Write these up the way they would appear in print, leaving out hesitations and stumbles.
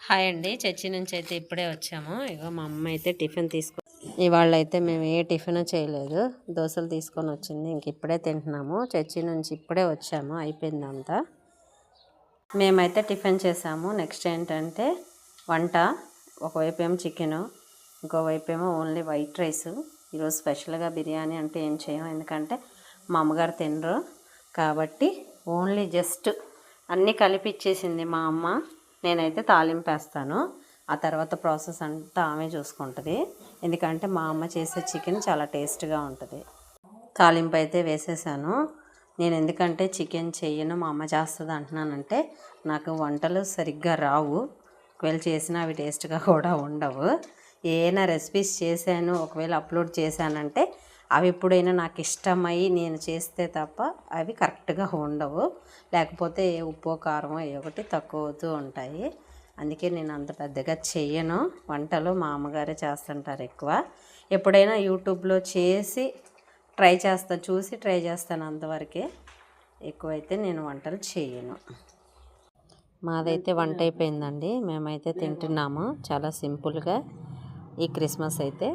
Hi అండి, church నుంచి అయితే ఇప్పుడే వచ్చాము. ఇగో మా అమ్మ అయితే టిఫిన్ ఇవాళ అయితే మేము ఏ టిఫిన్ చేయలేదు, దోశలు తీసుకొని వచ్చింది. ఇంక ఇప్పుడే తింటున్నాము. చర్చి నుంచి ఇప్పుడే వచ్చాము, అయిపోయింది అంతా. మేమైతే టిఫిన్ చేసాము. నెక్స్ట్ ఏంటంటే వంట. ఒకవైపు ఏమో చికెను, ఇంకోవైపు ఏమో ఓన్లీ వైట్ రైస్. ఈరోజు స్పెషల్గా బిర్యానీ అంటే ఏం చేయం, ఎందుకంటే మా అమ్మగారు తినరు కాబట్టి ఓన్లీ జస్ట్ అన్నీ కలిపి ఇచ్చేసింది మా అమ్మ. నేనైతే తాలింపు వేస్తాను, ఆ తర్వాత ప్రాసెస్ అంతా ఆమె చూసుకుంటుంది. ఎందుకంటే మా అమ్మ చేసే చికెన్ చాలా టేస్ట్గా ఉంటుంది. తాలింపు అయితే వేసేసాను. నేను ఎందుకంటే చికెన్ చెయ్యను, మా అమ్మ చేస్తుంది అంటున్నానంటే నాకు వంటలు సరిగ్గా రావు. ఒకవేళ చేసినా అవి టేస్ట్గా కూడా ఉండవు. ఏమైనా రెసిపీస్ చేశాను, ఒకవేళ అప్లోడ్ చేశానంటే అవి ఎప్పుడైనా నాకు ఇష్టమై నేను చేస్తే తప్ప అవి కరెక్ట్గా ఉండవు. లేకపోతే ఉప్పు కారం ఒకటి తక్కువ అవుతూ ఉంటాయి. అందుకే నేను అంత పెద్దగా చెయ్యను వంటలు. మా అమ్మగారే చేస్తుంటారు ఎక్కువ. ఎప్పుడైనా యూట్యూబ్లో చేసి చూసి ట్రై చేస్తాను, అంతవరకే. ఎక్కువైతే నేను వంటలు చేయను. మాదైతే వంట అయిపోయిందండి, మేమైతే తింటున్నాము చాలా సింపుల్గా. ఈ క్రిస్మస్ అయితే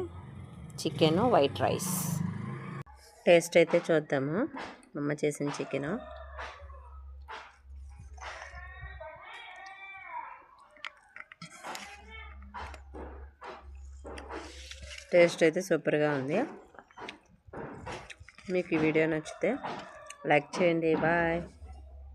చికెను, వైట్ రైస్. టేస్ట్ అయితే చూద్దాము అమ్మ చేసిన చికెను. టేస్ట్ అయితే సూపర్గా ఉంది. మీకు ఈ వీడియో నచ్చితే లైక్ చేయండి. బాయ్.